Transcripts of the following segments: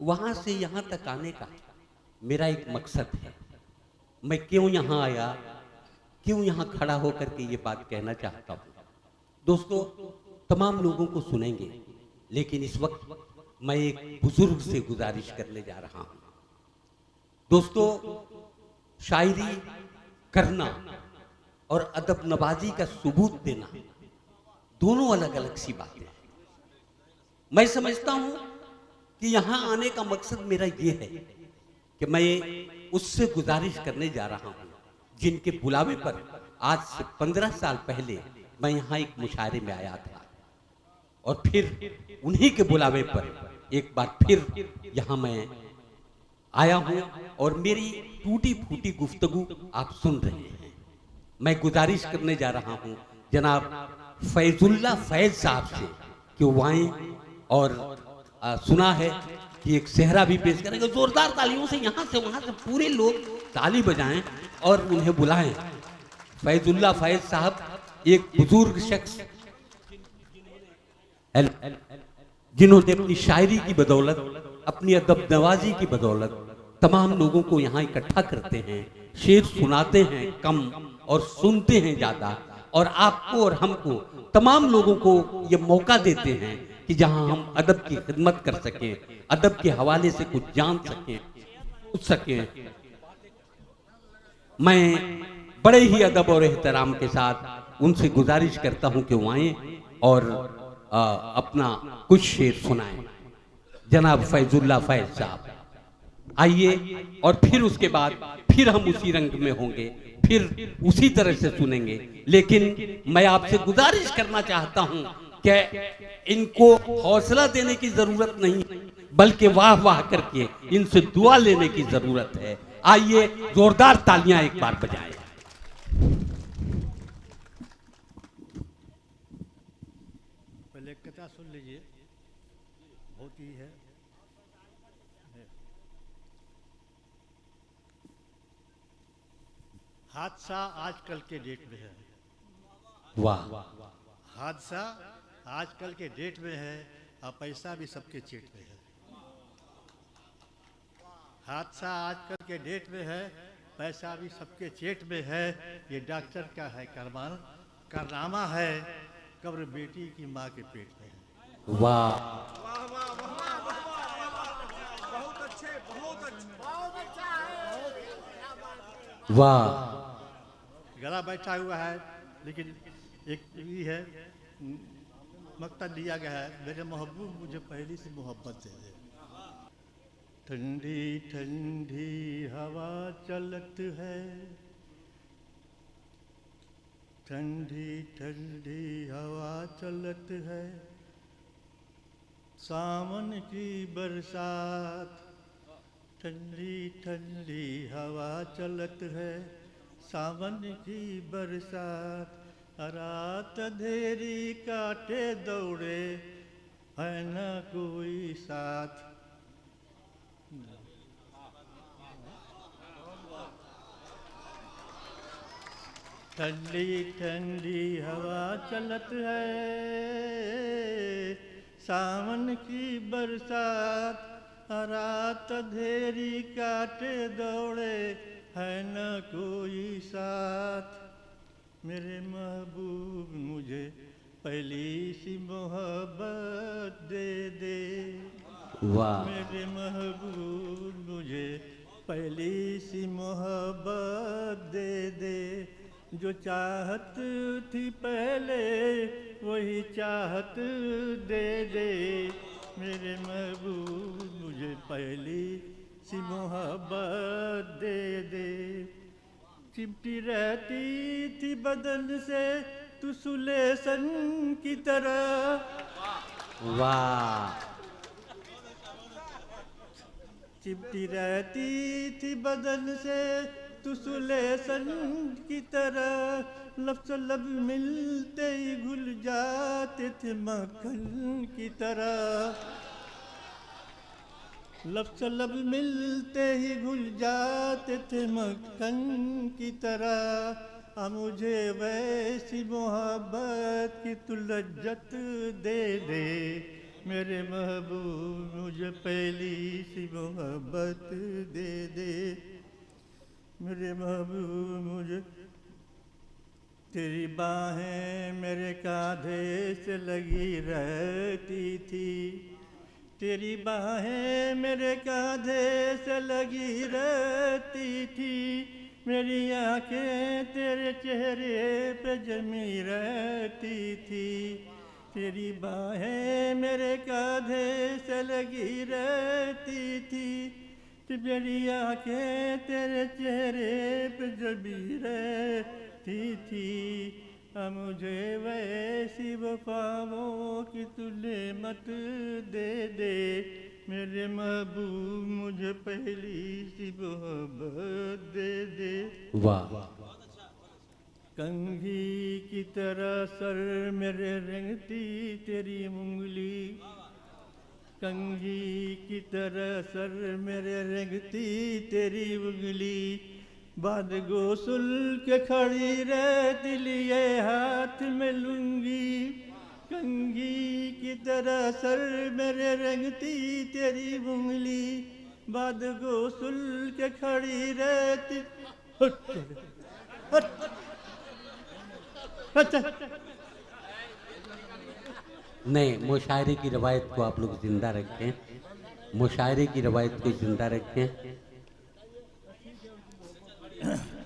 वहाँ से यहाँ तक आने का मेरा एक मकसद है। मैं क्यों यहाँ आया, क्यों यहाँ खड़ा होकर के ये बात कहना चाहता हूँ। दोस्तों, तमाम लोगों को सुनेंगे, लेकिन इस वक्त मैं एक बुजुर्ग से गुजारिश करने जा रहा हूँ। दोस्तों, शायरी करना और अदब नवाजी का सबूत देना दोनों अलग अलग सी बातें हैं। मैं समझता हूं कि यहां आने का मकसद मेरा ये है कि मैं उससे गुजारिश करने जा रहा हूं जिनके बुलावे पर आज से 15 साल पहले मैं यहां एक मुशायरे में आया था, और फिर उन्हीं के बुलावे पर एक बार फिर यहां मैं आया हूं और मेरी टूटी फूटी गुफ्तगू आप सुन रहे हैं। मैं गुजारिश करने जा रहा हूं जनाब फैजुल्ला फैज साहब से कि वो आएं, और सुना है कि एक सेहरा भी पेश करेंगे। जोरदार तालियों से यहाँ से वहाँ से पूरे लोग ताली बजाएं और उन्हें बुलाएं। फैजुल्ला फैज साहब एक बुजुर्ग शख्स जिन्होंने अपनी शायरी की बदौलत, अपनी अदब नवाजी की बदौलत तमाम लोगों को यहाँ इकट्ठा करते हैं, शेर सुनाते हैं कम और सुनते हैं ज्यादा, और आपको और हमको तमाम लोगों को ये मौका देते हैं कि जहां हम अदब की खिदमत कर सकें, अदब के हवाले से कुछ जान सकें, पूछ सकें। मैं बड़े ही अदब और एहतराम के साथ उनसे गुजारिश करता हूं कि वो आएं और अपना कुछ शेर सुनाएं। जनाब फैजुल्ला फैज साहब आइए, और फिर उसके बाद फिर हम उसी रंग में होंगे, फिर उसी तरह से सुनेंगे। लेकिन मैं आपसे गुजारिश करना चाहता हूं कि इनको हौसला देने की जरूरत नहीं, बल्कि वाह वाह करके इनसे दुआ लेने की जरूरत है। आइए, जोरदार तालियां एक बार बजाएं। पहले एक कथा सुन लीजिए, बहुत ही है। हादसा आजकल के डेट में है। वाह, हादसा आजकल के डेट में है और पैसा भी सबके चेट में है। हादसा आजकल के डेट में है, पैसा भी सबके चेट में है। ये डॉक्टर का है कारनामा है, कब्र बेटी की माँ के पेट में है। वाह, बहुत अच्छे, बहुत अच्छा वाह, गला बैठा हुआ है, लेकिन एक भी है मकता दिया गया है, मेरे महबूब मुझे पहली से मोहब्बत दे दे। ठंडी ठंडी हवा चलत है, ठंडी ठंडी हवा चलत है, सावन की बरसात। ठंडी ठंडी हवा चलत है, सावन की बरसात। रात अंधेरी काटे दौड़े, है न कोई साथ। ठंडी ठंडी हवा चलत है, सावन की बरसात। रात अंधेरी काटे दौड़े, है न कोई साथ। मेरे महबूब मुझे पहली सी मोहब्बत दे दे। वाह, मेरे महबूब मुझे पहली सी मोहब्बत दे दे। जो चाहत थी पहले वही चाहत दे दे। मेरे महबूब मुझे पहली सी मोहब्बत दे दे। चिपटी रहती थी बदन से तू सुलेसन की तरह। वाह, चिपटी रहती थी बदन से तू सुलेसन की तरह। लफ्ज़ लब मिलते ही घुल जाते थे मक्खन की तरह। लफ्ज़ लब मिलते ही घुल जाते थे मक्खन की तरह। अब मुझे वैसी मोहब्बत की तू लज्जत दे दे। मेरे महबूब मुझे पहली सी मोहब्बत दे दे। मेरे महबूब मुझे तेरी बाहें मेरे कांधे से लगी रहती थी। तेरी बाहें मेरे कांधे से लगी रहती थी। मेरी आंखें तेरे चेहरे पे जमी रहती थी। तेरी बाहें मेरे कांधे से लगी रहती थी। मेरी आंखें तेरे चेहरे पे जमी रहती थी। अब मुझे वैसी वफाओं की तुले मत दे दे। मेरे महबूब मुझे पहली सी मोहब्बत दे दे। वाह, कंघी की तरह सर मेरे रेंगती तेरी उंगली। कंघी की तरह सर मेरे रेंगती तेरी उंगली। बाद गोसल के खड़ी रहती लिए हाथ में लूंगी। कंघी की तरह सर मेरे रेंगती तेरी उंगली। बाद गोसल के खड़ी रहती। नहीं, मुशायरे की रवायत को आप लोग जिंदा रखें, मुशायरे की रवायत को जिंदा रखें।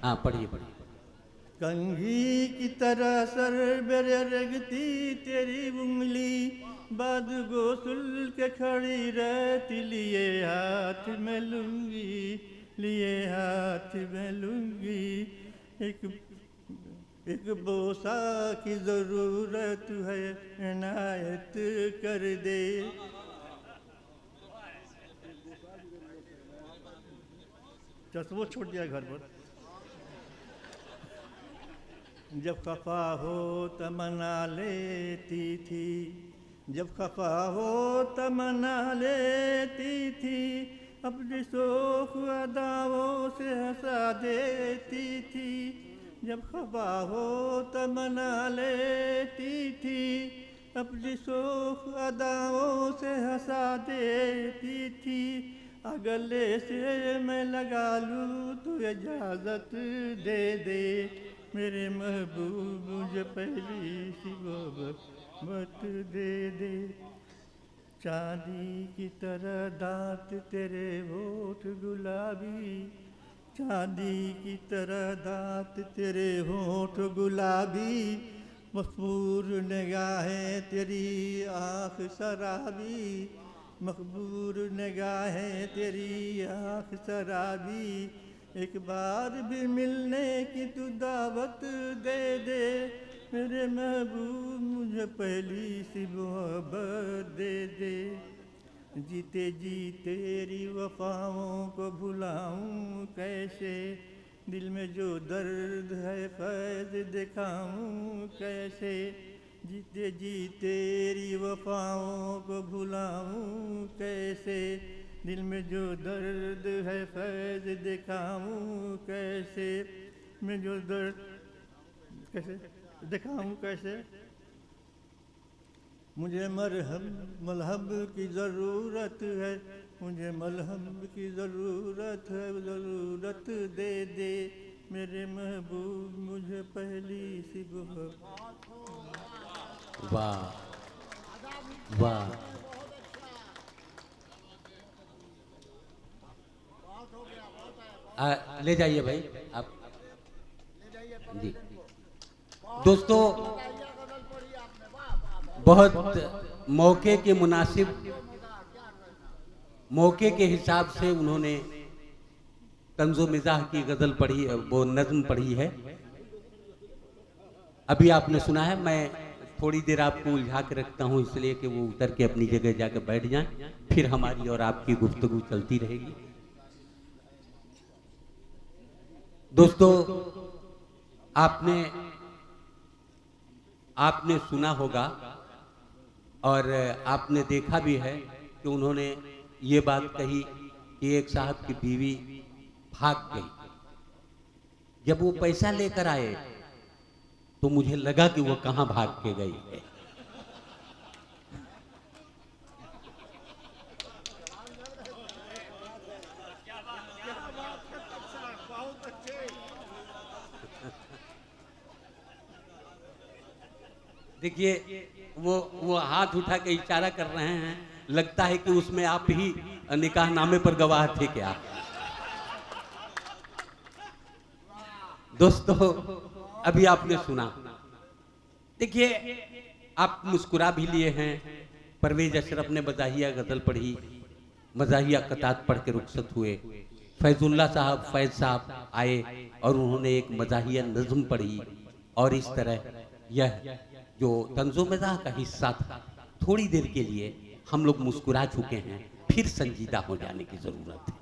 हाँ, पढ़िए पढ़िए। कंघी की तरह सर मेरे रगती तेरी उंगली। बाद गोसल के खड़ी रहती लिए हाथ में लूंगी। लिए हाथ में लूंगी। एक बोसा की जरूरत है इनायत कर दे। वो छोड़ दिया घर पर। जब खफा हो तमन्ना लेती थी। जब खफा हो तमन्ना लेती थी। अपनी शोख अदाओं से हंसा देती थी। जब खफा हो तमन्ना लेती थी। अपनी शोख अदाओं से हंसा देती थी। अगले से मैं लगा लूँ तो इजाज़त दे दे। मेरे महबूब मुझे पहली सी मोहब्बत दे दे। चांदी की तरह दांत तेरे होठ गुलाबी। चांदी की तरह दांत तेरे होठ गुलाबी। मखबूर निगाहें तेरी आँख शराबी। मखबूर निगाहें तेरी आँख शराबी। एक बार भी मिलने की तू दावत दे दे। मेरे महबूब मुझे पहली सी मोहब्बत दे दे। जीते जी तेरी वफाओं को भुलाऊं कैसे। दिल में जो दर्द है फैज़ दिखाऊं कैसे। जीते जी तेरी वफाओं को भुलाऊं कैसे। दिल में जो दर्द है फैज़ दिखाऊं कैसे। मैं जो दर्द कैसे दिखाऊं कैसे। मुझे मलहम की ज़रूरत है। मुझे मलहम की ज़रूरत है। ज़रूरत दे दे। मेरे महबूब मुझे पहली सी वाह वाह। ले जाइए भाई आप जी। दोस्तों, बहुत मौके के मुनासिब, मौके के हिसाब से उन्होंने तंज़ो मिज़ाह की गज़ल पढ़ी, वो नज़्म पढ़ी है। अभी आपने सुना है। मैं थोड़ी देर आपको उलझा के रखता हूँ इसलिए कि वो उतर के अपनी जगह जाकर बैठ जाएं, फिर हमारी और आपकी गुफ्तगू चलती रहेगी। दोस्तों, आपने सुना होगा और आपने देखा भी है कि उन्होंने ये बात कही कि एक साहब की बीवी भाग गई। जब वो पैसा लेकर आए तो मुझे लगा कि वो कहाँ भाग के गई है। देखिए वो हाथ उठा के इशारा कर रहे हैं, लगता है कि उसमें आप ही निकाह नामे पर गवाह थे क्या? दोस्तों अभी आपने सुना, देखिए आप मुस्कुरा भी लिए हैं। परवेज अशरफ ने मज़ाहिया गज़ल पढ़ी, मज़ाहिया कतात पढ़ के रुखसत हुए। फैजुल्ला साहब, फैज साहब आए और उन्होंने एक मज़ाहिया नज़्म पढ़ी। और इस तरह यह जो तंज़ो मज़ाह का हिस्सा था, थोड़ी देर के लिए हम लोग मुस्कुरा चुके हैं, फिर संजीदा हो जाने की ज़रूरत है।